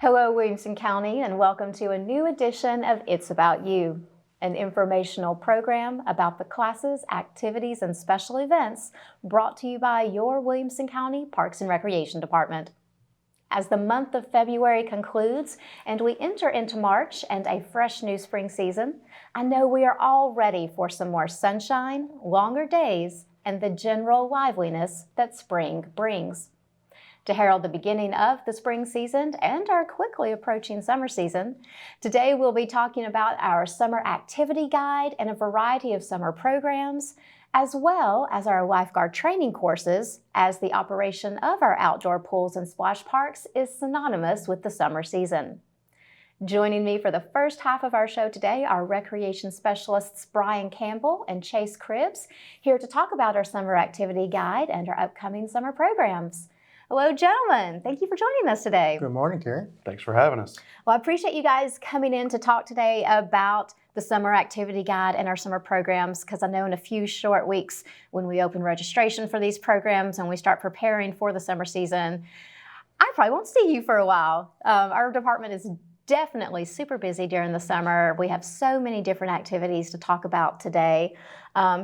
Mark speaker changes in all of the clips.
Speaker 1: Hello, Williamson County, and welcome to a new edition of It's About You, an informational program about the classes, activities, and special events brought to you by your Williamson County Parks and Recreation Department. As the month of February concludes and we enter into March and a fresh new spring season, I know we are all ready for some more sunshine, longer days, and the general liveliness that spring brings. To herald the beginning of the spring season and our quickly approaching summer season, today we'll be talking about our summer activity guide and a variety of summer programs, as well as our lifeguard training courses, as the operation of our outdoor pools and splash parks is synonymous with the summer season. Joining me for the first half of our show today are recreation specialists Brian Campbell and Chase Cribbs, here to talk about our summer activity guide and our upcoming summer programs. Hello, gentlemen. Thank you for joining us today.
Speaker 2: Good morning, Kerri.
Speaker 3: Thanks for having us.
Speaker 1: Well, I appreciate you guys coming in to talk today about the summer activity guide and our summer programs, because I know in a few short weeks when we open registration for these programs and we start preparing for the summer season, I probably won't see you for a while. Our department is definitely super busy during the summer. We have so many different activities to talk about today.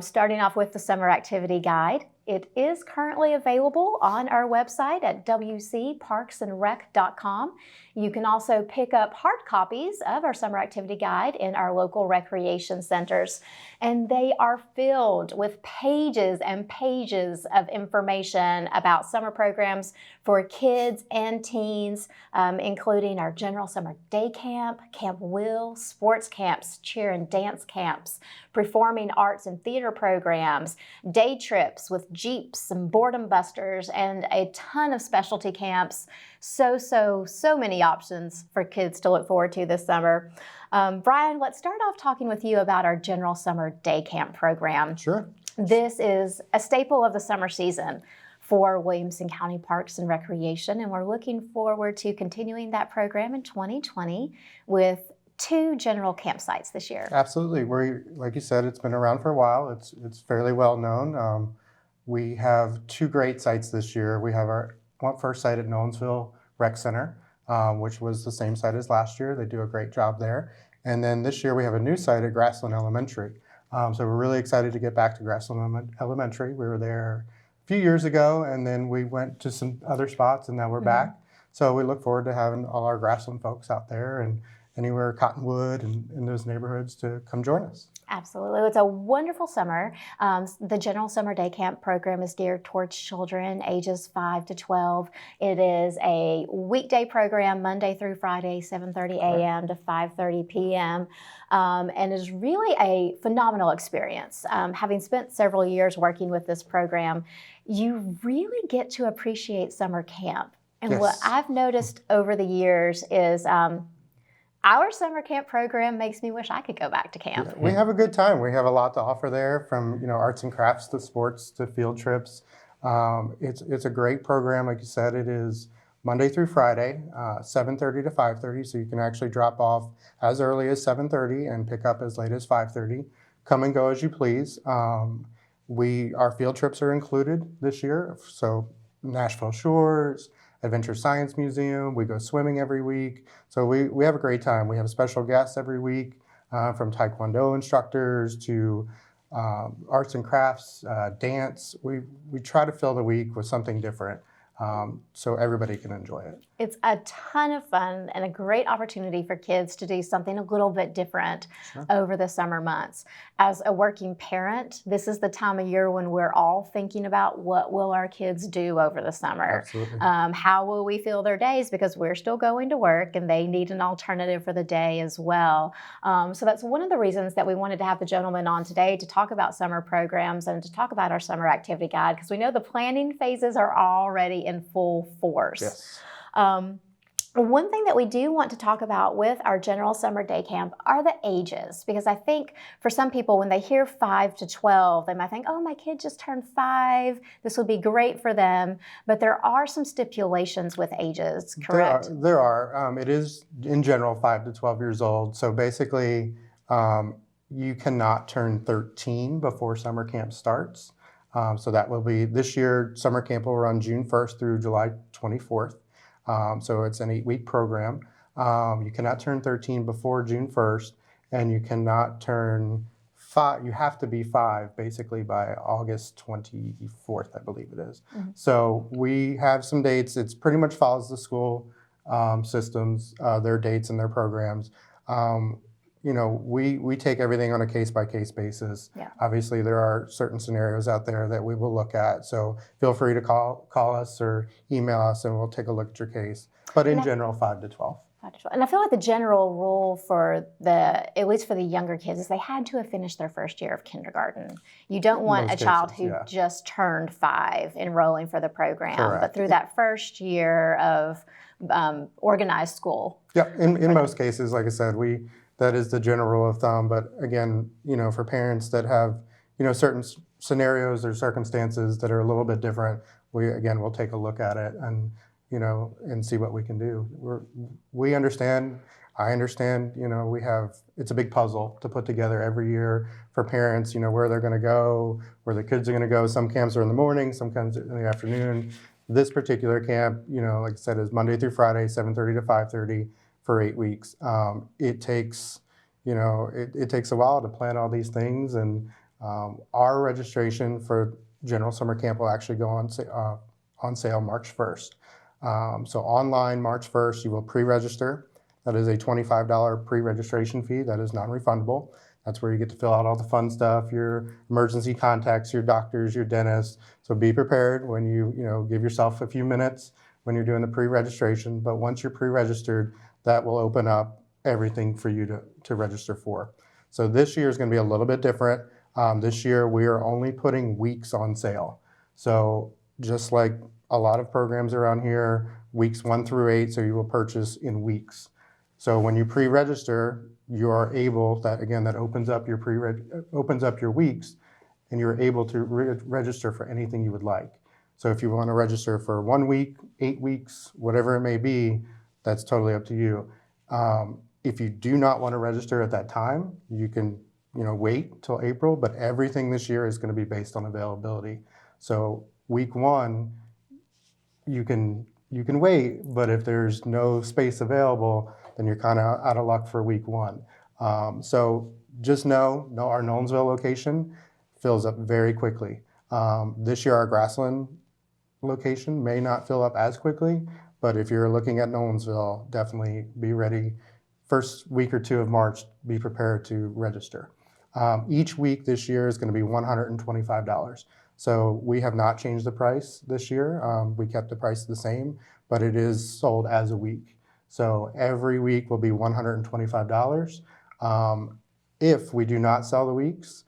Speaker 1: Starting off with the summer activity guide. It is currently available on our website at wcparksandrec.com. You can also pick up hard copies of our summer activity guide in our local recreation centers. And they are filled with pages and pages of information about summer programs for kids and teens, including our general summer day camp, Camp Will, sports camps, cheer and dance camps, performing arts and theater programs, day trips with Jeeps and boredom busters, and a ton of specialty camps. So many options for kids to look forward to this summer. Brian, let's start off talking with you about our general summer day camp program.
Speaker 2: Sure.
Speaker 1: This is a staple of the summer season for Williamson County Parks and Recreation, and we're looking forward to continuing that program in 2020 with 2 general campsites this year.
Speaker 2: Absolutely. Like you said, it's been around for a while. It's fairly well known. We have 2 great sites this year. We have our first site at Nolensville Rec Center, which was the same site as last year. They do a great job there. And then this year we have a new site at Grassland Elementary. So we're really excited to get back to Grassland Elementary. We were there a few years ago, and then we went to some other spots, and now we're back. So we look forward to having all our Grassland folks out there and anywhere Cottonwood and in those neighborhoods to come join us.
Speaker 1: Absolutely. It's a wonderful summer. The General Summer Day Camp program is geared towards children ages 5 to 12. It is a weekday program, Monday through Friday, 7:30 a.m. to 5:30 p.m. And is really a phenomenal experience. Having spent several years working with this program, you really get to appreciate summer camp. And
Speaker 2: Yes.
Speaker 1: what I've noticed over the years is our summer camp program makes me wish I could go back to camp.
Speaker 2: Yeah, we have a good time. We have a lot to offer there, from arts and crafts to sports to field trips. It's a great program. Like you said, it is Monday through Friday, 7:30 to 5:30. So you can actually drop off as early as 7:30 and pick up as late as 5:30. Come and go as you please. Our field trips are included this year. So Nashville Shores, Adventure Science Museum. We go swimming every week. So we have a great time. We have special guests every week, from Taekwondo instructors to arts and crafts, dance. We try to fill the week with something different, so everybody can enjoy it.
Speaker 1: It's a ton of fun and a great opportunity for kids to do something a little bit different over the summer months. As a working parent, this is the time of year when we're all thinking about what will our kids do over the summer.
Speaker 2: Absolutely.
Speaker 1: How will we fill their days, because we're still going to work and they need an alternative for the day as well. So that's one of the reasons that we wanted to have the gentleman on today to talk about summer programs and to talk about our summer activity guide, because we know the planning phases are already in full force.
Speaker 2: Yes.
Speaker 1: One thing that we do want to talk about with our general summer day camp are the ages, because I think for some people, when they hear 5 to 12, they might think, oh, my kid just turned 5. This would be great for them. But there are some stipulations with ages, correct?
Speaker 2: There are. It is, in general, 5 to 12 years old. So basically, you cannot turn 13 before summer camp starts. So that will be this year. Summer camp will run June 1st through July 24th. So it's an 8-week program. You cannot turn 13 before June 1st, and you cannot turn 5. You have to be 5 basically by August 24th, I believe it is. So we have some dates. It's pretty much follows the school systems, their dates and their programs. We take everything on a case-by-case basis.
Speaker 1: Yeah.
Speaker 2: Obviously, there are certain scenarios out there that we will look at. So feel free to call us or email us, and we'll take a look at your case. But in general, 5 to 12.
Speaker 1: And I feel like the general rule for at least for the younger kids, is they had to have finished their first year of kindergarten. You don't want a child who just turned 5 enrolling for the program, but through that first year of organized school.
Speaker 2: Yeah, in most cases, like I said, that is the general rule of thumb. But again, for parents that have, certain scenarios or circumstances that are a little bit different, we'll take a look at it and see what we can do. We understand. I understand. It's a big puzzle to put together every year for parents. Where they're going to go, where the kids are going to go. Some camps are in the morning, some camps in the afternoon. This particular camp, like I said, is Monday through Friday, 7:30 to 5:30 for 8 weeks. It takes, it takes a while to plan all these things, and our registration for General Summer Camp will actually go on sale March 1st. So online, March 1st, you will pre-register. That is a $25 pre-registration fee. That is non-refundable. That's where you get to fill out all the fun stuff, your emergency contacts, your doctors, your dentists. So be prepared when you give yourself a few minutes when you're doing the pre-registration. But once you're pre-registered, that will open up everything for you to register for. So this year is going to be a little bit different. This year we are only putting weeks on sale. So just like a lot of programs around here, weeks 1 through 8, so you will purchase in weeks. So when you pre-register, you are able, that opens up your weeks, and you're able to register for anything you would like. So if you want to register for 1 week, 8 weeks, whatever it may be, that's totally up to you. If you do not want to register at that time, you can wait till April, but everything this year is going to be based on availability. So week 1, you can wait, but if there's no space available, then you're kind of out of luck for week 1. So just know our Nolensville location fills up very quickly. This year our Grassland location may not fill up as quickly, but if you're looking at Nolensville, definitely be ready. First week or 2 of March, be prepared to register. Each week this year is going to be $125. So we have not changed the price this year. We kept the price the same, but it is sold as a week. So every week will be $125. If we do not sell the weeks,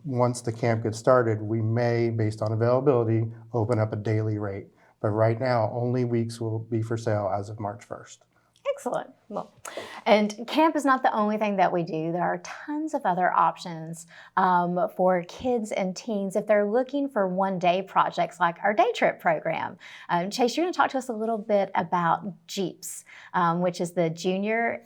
Speaker 2: once the camp gets started, we may, based on availability, open up a daily rate. But right now, only weeks will be for sale as of March 1st.
Speaker 1: Excellent. Well, and camp is not the only thing that we do. There are tons of other options for kids and teens if they're looking for one-day projects like our day trip program. Chase, you're going to talk to us a little bit about Jeeps, which is the Junior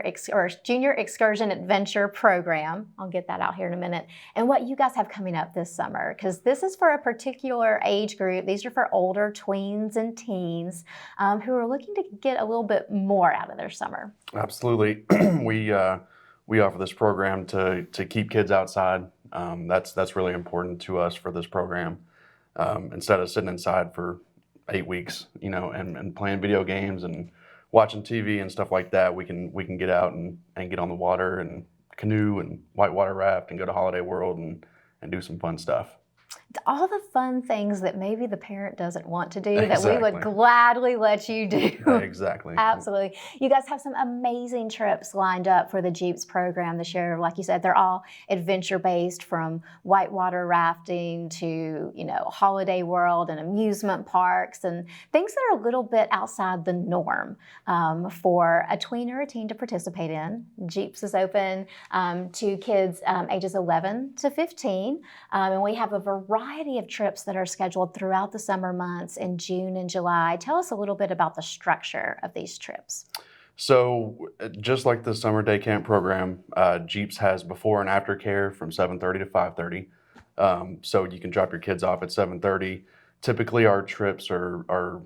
Speaker 1: Excursion Adventure Program. I'll get that out here in a minute. And what you guys have coming up this summer, because this is for a particular age group. These are for older tweens and teens who are looking to get a little bit more out of their summer.
Speaker 3: Absolutely. We offer this program to keep kids outside. That's really important to us for this program. Instead of sitting inside for 8 weeks, and playing video games and watching TV and stuff like that, we can get out and get on the water and canoe and whitewater raft and go to Holiday World and do some fun stuff.
Speaker 1: All the fun things that maybe the parent doesn't want to do that we would gladly let you do.
Speaker 3: Yeah, exactly.
Speaker 1: Absolutely. You guys have some amazing trips lined up for the Jeeps program this year. Like you said, they're all adventure-based, from whitewater rafting to, Holiday World and amusement parks and things that are a little bit outside the norm for a tween or a teen to participate in. Jeeps is open to kids ages 11 to 15, and we have a variety of trips that are scheduled throughout the summer months in June and July. Tell us a little bit about the structure of these trips.
Speaker 3: So just like the summer day camp program, Jeeps has before and after care from 7:30 to 5:30. So you can drop your kids off at 7:30. Typically our trips are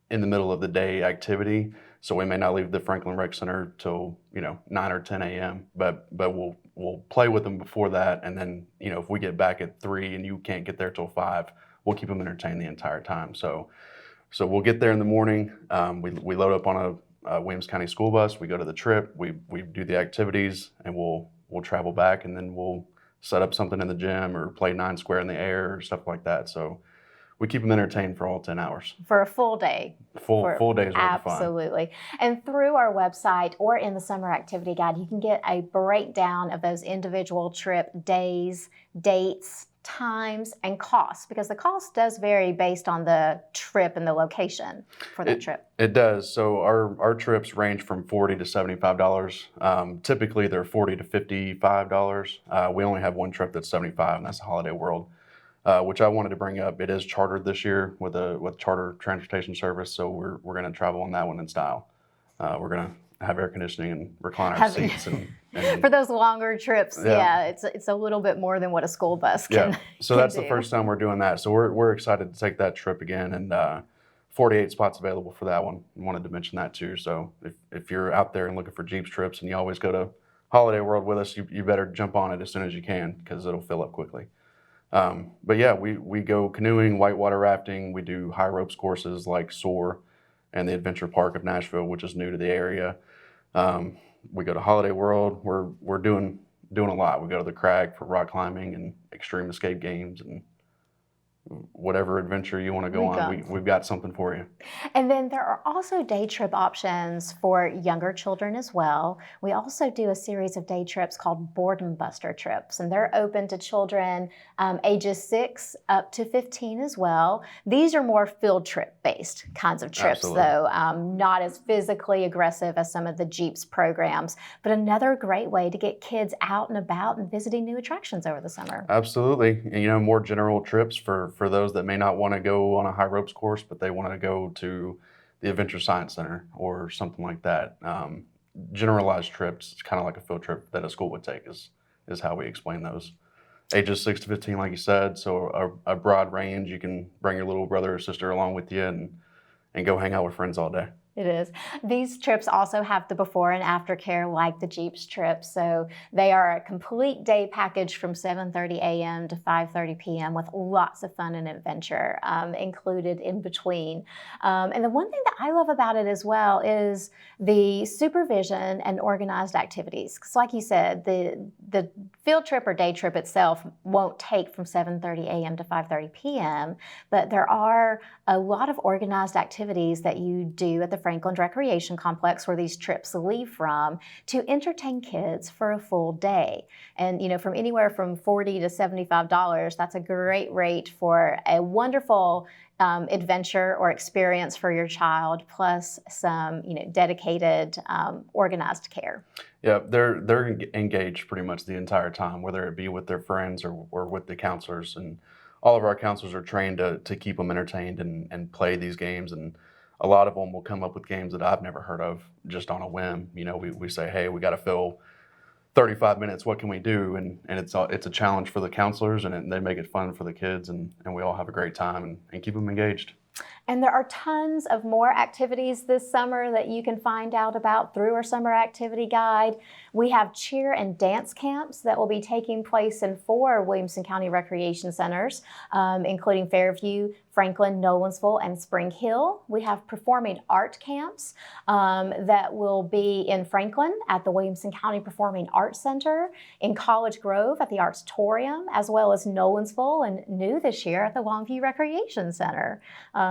Speaker 3: in the middle of the day activity. So we may not leave the Franklin Rec Center till 9 or 10 a.m. But we'll play with them before that, and then if we get back at 3 and you can't get there till 5, we'll keep them entertained the entire time. So we'll get there in the morning. We load up on a Williamson County school bus. We go to the trip. We do the activities, and we'll travel back, and then we'll set up something in the gym or play 9 square in the air or stuff like that. So we keep them entertained for all 10 hours.
Speaker 1: For a full day.
Speaker 3: Full day's worth of fun.
Speaker 1: Absolutely. And through our website or in the summer activity guide, you can get a breakdown of those individual trip days, dates, times, and costs, because the cost does vary based on the trip and the location for that trip.
Speaker 3: It does. So our trips range from $40 to $75. Typically, they're $40 to $55. We only have one trip that's $75, and that's the Holiday World. Which I wanted to bring up. It is chartered this year with charter transportation service, so we're going to travel on that one in style. We're going to have air conditioning and recliner seats. And
Speaker 1: for those longer trips, it's a little bit more than what a school bus can.
Speaker 3: Yeah, so that's the first time we're doing that. So we're excited to take that trip again, and 48 spots available for that one. I wanted to mention that too. So if you're out there and looking for Jeeps trips, and you always go to Holiday World with us, you better jump on it as soon as you can, because it'll fill up quickly. But yeah, we go canoeing, whitewater rafting. We do high ropes courses like SOAR and the Adventure Park of Nashville, which is new to the area. We go to Holiday World. We're doing a lot. We go to the Crag for rock climbing and extreme escape games, and whatever adventure you want to go on, we've got something for you.
Speaker 1: And then there are also day trip options for younger children as well. We also do a series of day trips called Boredom Buster trips, and they're open to children ages 6 up to 15 as well. These are more field trip based kinds of trips, though, not as physically aggressive as some of the Jeeps programs, but another great way to get kids out and about and visiting new attractions over the summer.
Speaker 3: Absolutely. And, more general trips for those that may not want to go on a high ropes course, but they want to go to the Adventure Science Center or something like that. Generalized trips, it's kind of like a field trip that a school would take is how we explain those. Ages 6 to 15, like you said, so a broad range. You can bring your little brother or sister along with you and go hang out with friends all day.
Speaker 1: It is. These trips also have the before and after care like the Jeeps trips. So they are a complete day package from 7:30 a.m. to 5:30 p.m. with lots of fun and adventure included in between. And the one thing that I love about it as well is the supervision and organized activities. Because like you said, the field trip or day trip itself won't take from 7:30 a.m. to 5:30 p.m., but there are a lot of organized activities that you do at the Franklin Recreation Complex where these trips leave from to entertain kids for a full day. And, from anywhere from $40 to $75, that's a great rate for a wonderful adventure or experience for your child, plus some, dedicated, organized care.
Speaker 3: Yeah, they're engaged pretty much the entire time, whether it be with their friends or with the counselors. And all of our counselors are trained to keep them entertained and play these games. And a lot of them will come up with games that I've never heard of just on a whim. We say, hey, we got to fill 35 minutes. What can we do? And it's a challenge for the counselors, and they make it fun for the kids, and we all have a great time and keep them engaged.
Speaker 1: And there are tons of more activities this summer that you can find out about through our summer activity guide. We have cheer and dance camps that will be taking place in 4 Williamson County Recreation Centers, including Fairview, Franklin, Nolensville, and Spring Hill. We have performing art camps that will be in Franklin at the Williamson County Performing Arts Center, in College Grove at the Artstorium, as well as Nolensville and new this year at the Longview Recreation Center.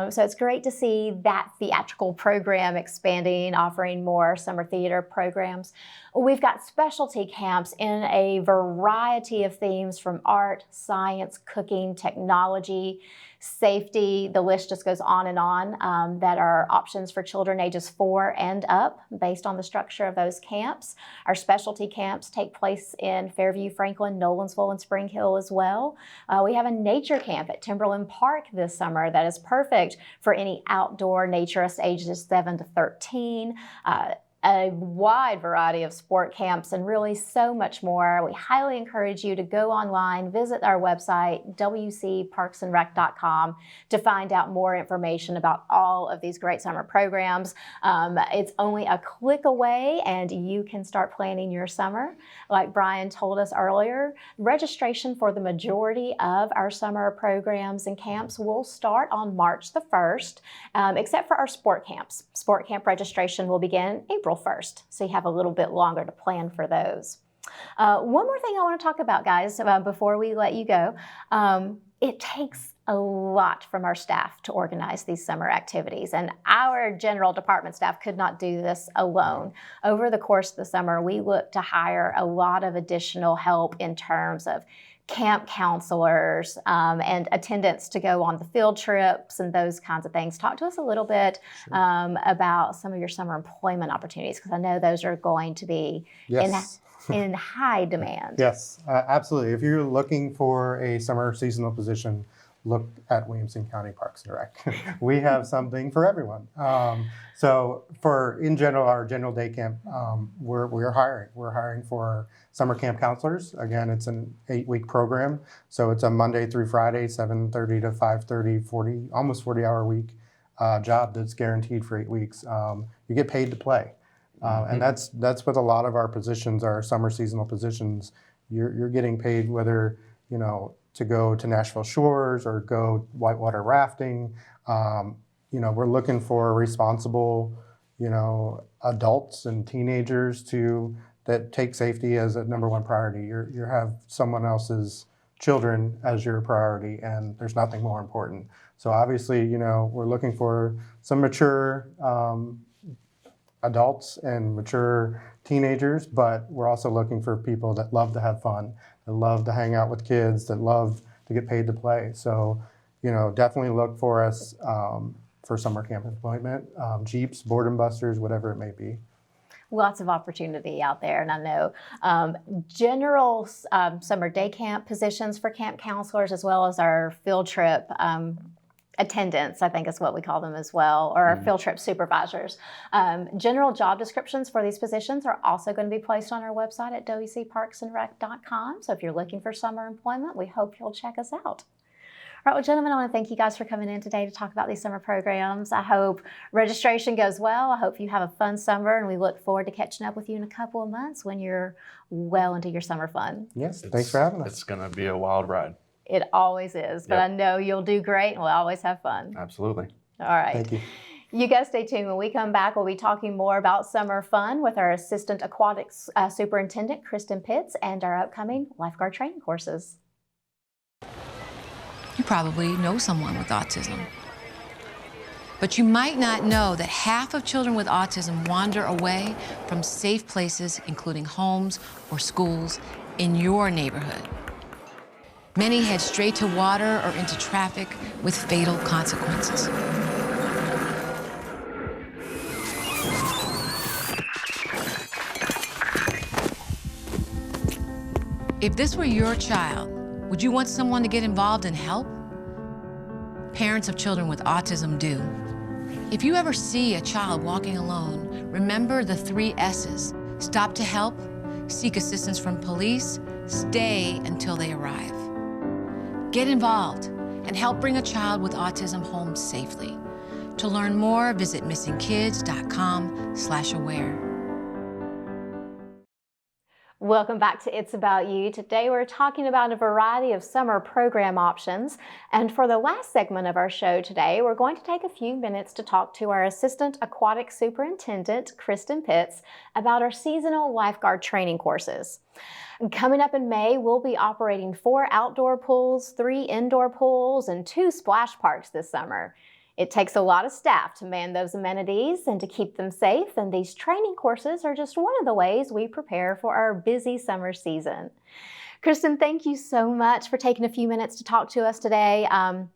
Speaker 1: So it's great to see that theatrical program expanding, offering more summer theater programs. We've got specialty camps in a variety of themes from art, science, cooking, technology, safety. The list just goes on and on that are options for children ages 4 and up based on the structure of those camps. Our specialty camps take place in Fairview, Franklin, Nolensville, and Spring Hill as well. We have a nature camp at Timberland Park this summer that is perfect for any outdoor naturist ages 7 to 13. a wide variety of sport camps, and really so much more. We highly encourage you to go online, visit our website, wcparksandrec.com, to find out more information about all of these great summer programs. It's only a click away and you can start planning your summer. Like Brian told us earlier, registration for the majority of our summer programs and camps will start on March the 1st, except for our sport camps. Sport camp registration will begin April 1st, so you have a little bit longer to plan for those. One more thing I want to talk about, guys, before we let you go. It takes a lot from our staff to organize these summer activities, and our general department staff could not do this alone. Over the course of the summer, we look to hire a lot of additional help in terms of camp counselors and attendants to go on the field trips and those kinds of things. Talk to us a little bit about some of your summer employment opportunities, because I know those are going to be in high demand.
Speaker 2: Yes, absolutely. If you're looking for a summer seasonal position, look at Williamson County Parks and Rec. We have something for everyone. So in general, our general day camp, we're hiring. We're hiring for summer camp counselors. Again, it's an 8-week program. So it's a Monday through Friday, 7:30 to 5:30, almost 40-hour week job that's guaranteed for 8 weeks. You get paid to play. And that's what a lot of our positions are, summer seasonal positions. You're getting paid whether, to go to Nashville Shores or go whitewater rafting. We're looking for responsible, adults and teenagers that take safety as a number one priority. You have someone else's children as your priority, and there's nothing more important. So obviously, we're looking for some mature adults and mature teenagers, but we're also looking for people that love to have fun, that love to hang out with kids, that love to get paid to play. So, definitely look for us for summer camp employment, Jeeps, board and busters, whatever it may be.
Speaker 1: Lots of opportunity out there, and I know general summer day camp positions for camp counselors, as well as our field trip attendants, I think is what we call them as well, or our field trip supervisors. General job descriptions for these positions are also going to be placed on our website at wcparksandrec.com. So if you're looking for summer employment, we hope you'll check us out. All right, well, gentlemen, I want to thank you guys for coming in today to talk about these summer programs. I hope registration goes well. I hope you have a fun summer, and we look forward to catching up with you in a couple of months when you're well into your summer fun.
Speaker 2: Yes, thanks for having us.
Speaker 3: It's going to be a wild ride.
Speaker 1: It always is, but I know you'll do great, and we'll always have fun.
Speaker 3: Absolutely.
Speaker 1: All right.
Speaker 2: Thank you.
Speaker 1: You guys stay tuned. When we come back, we'll be talking more about summer fun with our Assistant Aquatics Superintendent, Kristin Pitts, and our upcoming lifeguard training courses.
Speaker 4: You probably know someone with autism. But you might not know that half of children with autism wander away from safe places, including homes or schools, in your neighborhood. Many head straight to water or into traffic with fatal consequences. If this were your child, would you want someone to get involved and help? Parents of children with autism do. If you ever see a child walking alone, remember the 3 S's. Stop to help, seek assistance from police, stay until they arrive. Get involved and help bring a child with autism home safely. To learn more, visit missingkids.com/aware.
Speaker 1: Welcome back to It's About You. Today we're talking about a variety of summer program options. And for the last segment of our show today, we're going to take a few minutes to talk to our Assistant Aquatic Superintendent, Kristin Pitts, about our seasonal lifeguard training courses. Coming up in May, we'll be operating 4 outdoor pools, 3 indoor pools, and 2 splash parks this summer. It takes a lot of staff to man those amenities and to keep them safe, and these training courses are just one of the ways we prepare for our busy summer season. Kristin, thank you so much for taking a few minutes to talk to us today. I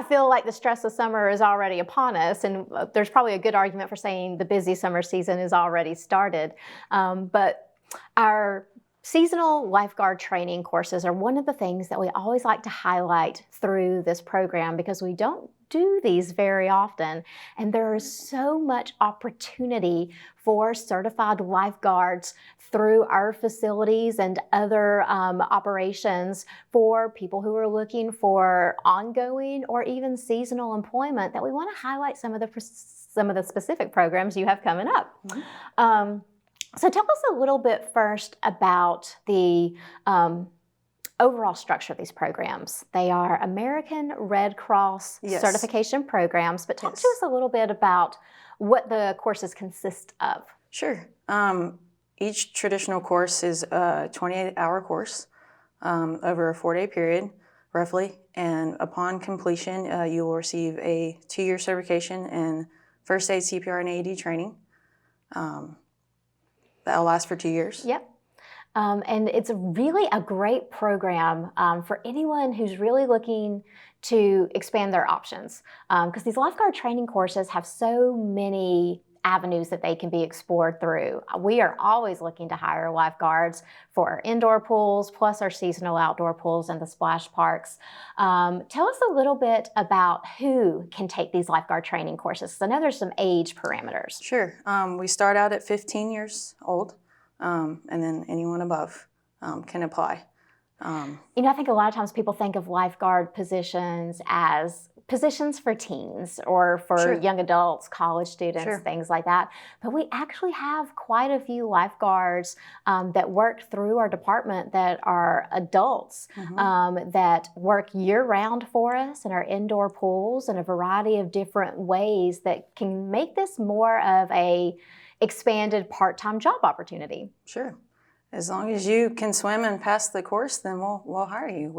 Speaker 1: feel like the stress of summer is already upon us, and there's probably a good argument for saying the busy summer season is already started. But our Seasonal lifeguard training courses are one of the things that we always like to highlight through this program because we don't do these very often. And there is so much opportunity for certified lifeguards through our facilities and other operations for people who are looking for ongoing or even seasonal employment that we want to highlight some of the specific programs you have coming up. So tell us a little bit first about the overall structure of these programs. They are American Red Cross certification programs, but talk to us a little bit about what the courses consist of.
Speaker 5: Sure. Each traditional course is a 28-hour course over a 4-day period, roughly, and upon completion, you will receive a 2-year certification in first aid, CPR, and AED training. That'll last for 2 years.
Speaker 1: Yep. And it's really a great program for anyone who's really looking to expand their options. Because these lifeguard training courses have so many avenues that they can be explored through. We are always looking to hire lifeguards for our indoor pools, plus our seasonal outdoor pools and the splash parks. Tell us a little bit about who can take these lifeguard training courses. So I know there's some age parameters.
Speaker 5: Sure. We start out at 15 years old, and then anyone above can apply.
Speaker 1: You know, I think a lot of times people think of lifeguard positions as positions for teens or for young adults, college students, things like that. But we actually have quite a few lifeguards that work through our department that are adults that work year-round for us in our indoor pools in a variety of different ways that can make this more of a expanded part-time job opportunity.
Speaker 5: Sure. As long as you can swim and pass the course, then we'll hire you.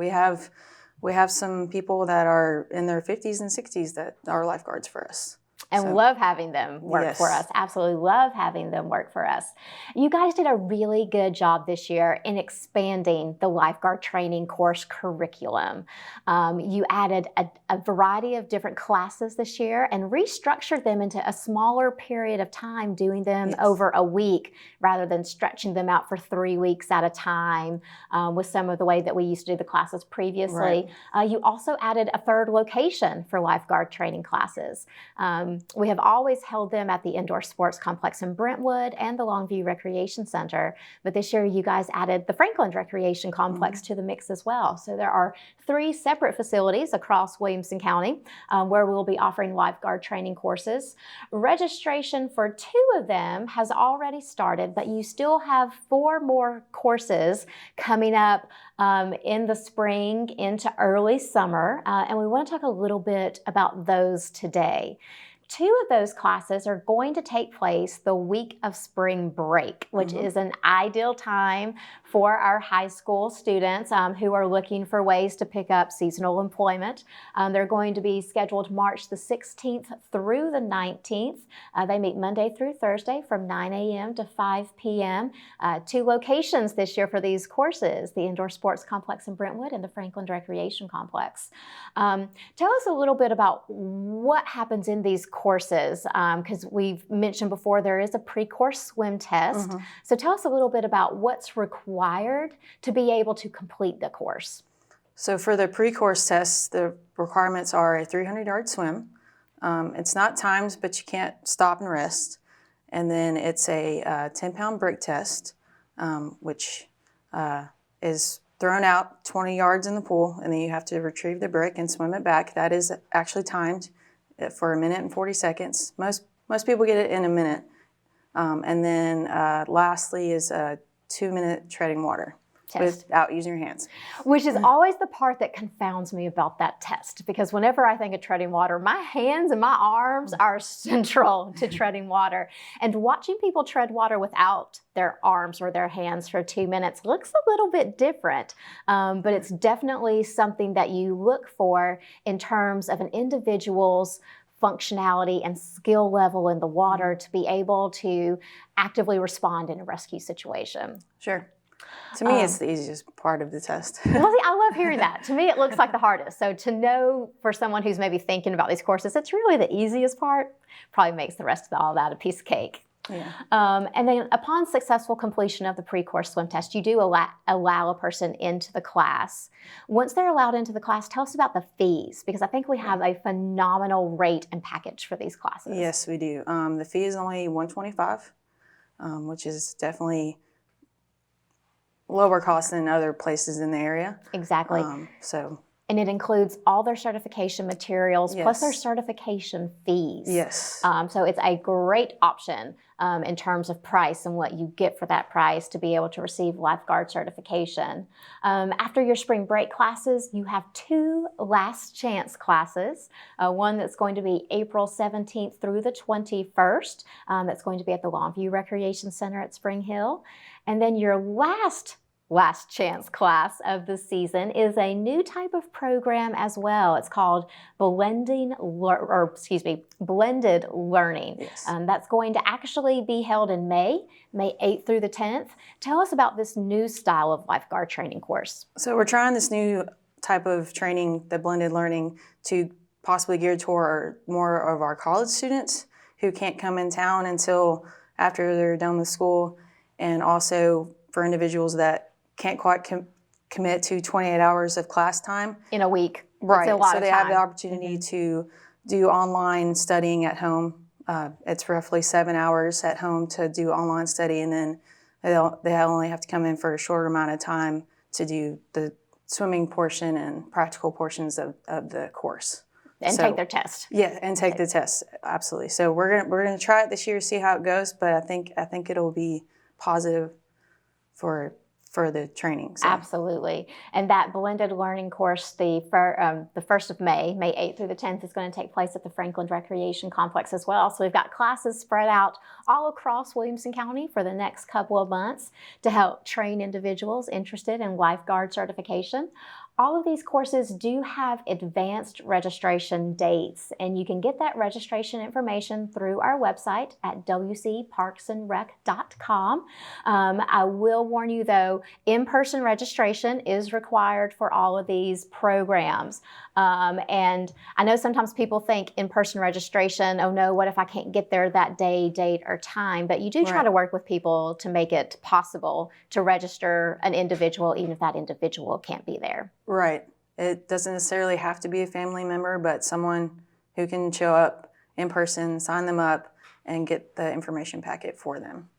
Speaker 5: We have some people that are in their 50s and 60s that are lifeguards for us.
Speaker 1: And love having them work for us. Absolutely love having them work for us. You guys did a really good job this year in expanding the lifeguard training course curriculum. You added a variety of different classes this year and restructured them into a smaller period of time, doing them over a week rather than stretching them out for 3 weeks at a time with some of the way that we used to do the classes previously. You also added a third location for lifeguard training classes. We have always held them at the Indoor Sports Complex in Brentwood and the Longview Recreation Center, but this year you guys added the Franklin Recreation Complex to the mix as well. So there are 3 separate facilities across Williamson County where we'll be offering lifeguard training courses. Registration for 2 of them has already started, but you still have 4 more courses coming up in the spring into early summer, and we want to talk a little bit about those today. 2 of those classes are going to take place the week of spring break, which is an ideal time for our high school students who are looking for ways to pick up seasonal employment. They're going to be scheduled March the 16th through the 19th. They meet Monday through Thursday from 9 a.m. to 5 p.m. 2 locations this year for these courses, the Indoor Sports Complex in Brentwood and the Franklin Recreation Complex. Tell us a little bit about what happens in these courses, because we've mentioned before there is a pre-course swim test. So tell us a little bit about what's required to be able to complete the course.
Speaker 5: So for the pre-course tests, the requirements are a 300-yard swim. It's not timed, but you can't stop and rest. And then it's a 10-pound brick test, which is thrown out 20 yards in the pool, and then you have to retrieve the brick and swim it back. That is actually timed for 1 minute and 40 seconds. Most people get it in a minute. And then lastly is a 2-minute treading water without using your hands.
Speaker 1: Which is always the part that confounds me about that test, because whenever I think of treading water, my hands and my arms are central to treading water. And watching people tread water without their arms or their hands for 2 minutes looks a little bit different, but it's definitely something that you look for in terms of an individual's functionality and skill level in the water to be able to actively respond in a rescue situation.
Speaker 5: Sure. To me, it's the easiest part of the test.
Speaker 1: Well, see, I love hearing that. To me, it looks like the hardest. So to know for someone who's maybe thinking about these courses, it's really the easiest part, probably makes the rest of all that a piece of cake.
Speaker 5: Yeah.
Speaker 1: And then upon successful completion of the pre-course swim test, you do allow a person into the class. Once they're allowed into the class, tell us about the fees, because I think we have a phenomenal rate and package for these classes.
Speaker 5: Yes, we do. The fee is only $125, which is definitely lower cost than other places in the area.
Speaker 1: Exactly. And it includes all their certification materials plus their certification fees.
Speaker 5: Yes.
Speaker 1: So it's a great option in terms of price and what you get for that price to be able to receive lifeguard certification. After your spring break classes, you have 2 last chance classes. One that's going to be April 17th through the 21st. That's going to be at the Longview Recreation Center at Spring Hill. And then your last chance class of the season is a new type of program as well. It's called blended learning.
Speaker 5: Yes.
Speaker 1: That's going to actually be held in May 8th through the 10th. Tell us about this new style of lifeguard training course.
Speaker 5: So we're trying this new type of training, the blended learning, to possibly geared toward more of our college students who can't come in town until after they're done with school, and also for individuals that can't quite commit to 28 hours of class time
Speaker 1: In a week.
Speaker 5: Right.
Speaker 1: It's a lot
Speaker 5: so
Speaker 1: of
Speaker 5: they
Speaker 1: time.
Speaker 5: have the opportunity to do online studying at home. It's roughly 7 hours at home to do online study, and then they only have to come in for a short amount of time to do the swimming portion and practical portions of the course.
Speaker 1: And take their test.
Speaker 5: Yeah, and take the test. Absolutely. So we're gonna try it this year, see how it goes. But I think it'll be positive for the training. So.
Speaker 1: Absolutely. And that blended learning course, the 1st of May 8th through the 10th, is going to take place at the Franklin Recreation Complex as well. So we've got classes spread out all across Williamson County for the next couple of months to help train individuals interested in lifeguard certification. All of these courses do have advanced registration dates, and you can get that registration information through our website at wcparksandrec.com. I will warn you though, in-person registration is required for all of these programs. And I know sometimes people think in-person registration, oh no, what if I can't get there that day, date, or time? But you do try to work with people to make it possible to register an individual, even if that individual can't be there.
Speaker 5: Right. It doesn't necessarily have to be a family member, but someone who can show up in person, sign them up, and get the information packet for them.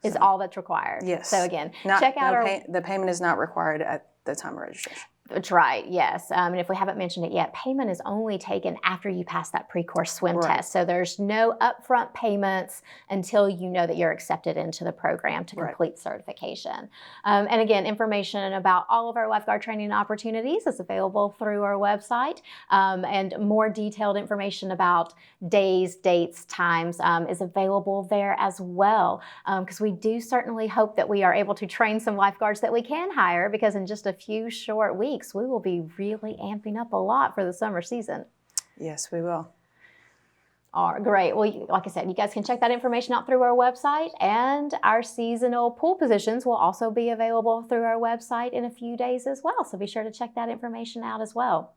Speaker 1: Is all that's required.
Speaker 5: Yes.
Speaker 1: So again, check out
Speaker 5: the payment is not required at the time of registration.
Speaker 1: That's right, yes. And if we haven't mentioned it yet, payment is only taken after you pass that pre-course swim test. So there's no upfront payments until you know that you're accepted into the program to complete certification. And again, information about all of our lifeguard training opportunities is available through our website. And more detailed information about days, dates, times is available there as well. Because we do certainly hope that we are able to train some lifeguards that we can hire, because in just a few short weeks, we will be really amping up a lot for the summer season.
Speaker 5: Yes, we will.
Speaker 1: All right, great. Well, like I said, you guys can check that information out through our website, and our seasonal pool positions will also be available through our website in a few days as well. So be sure to check that information out as well.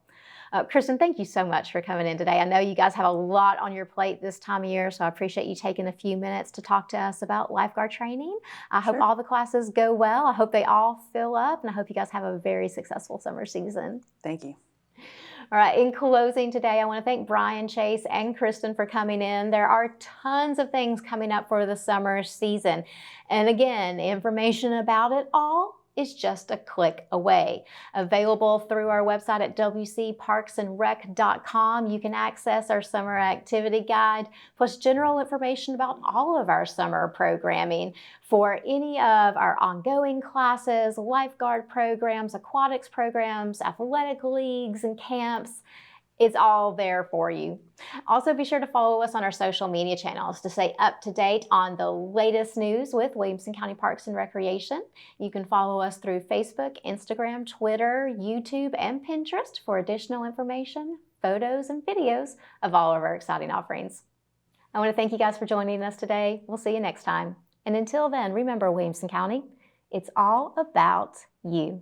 Speaker 1: Kristin, thank you so much for coming in today. I know you guys have a lot on your plate this time of year, so I appreciate you taking a few minutes to talk to us about lifeguard training. I hope all the classes go well. I hope they all fill up, and I hope you guys have a very successful summer season.
Speaker 5: Thank you.
Speaker 1: All right, in closing today, I want to thank Brian, Chase, and Kristin for coming in. There are tons of things coming up for the summer season. And again, information about it all is just a click away. Available through our website at wcparksandrec.com. You can access our summer activity guide, plus general information about all of our summer programming for any of our ongoing classes, lifeguard programs, aquatics programs, athletic leagues, and camps. It's all there for you. Also, be sure to follow us on our social media channels to stay up to date on the latest news with Williamson County Parks and Recreation. You can follow us through Facebook, Instagram, Twitter, YouTube, and Pinterest for additional information, photos, and videos of all of our exciting offerings. I want to thank you guys for joining us today. We'll see you next time. And until then, remember, Williamson County, it's all about you.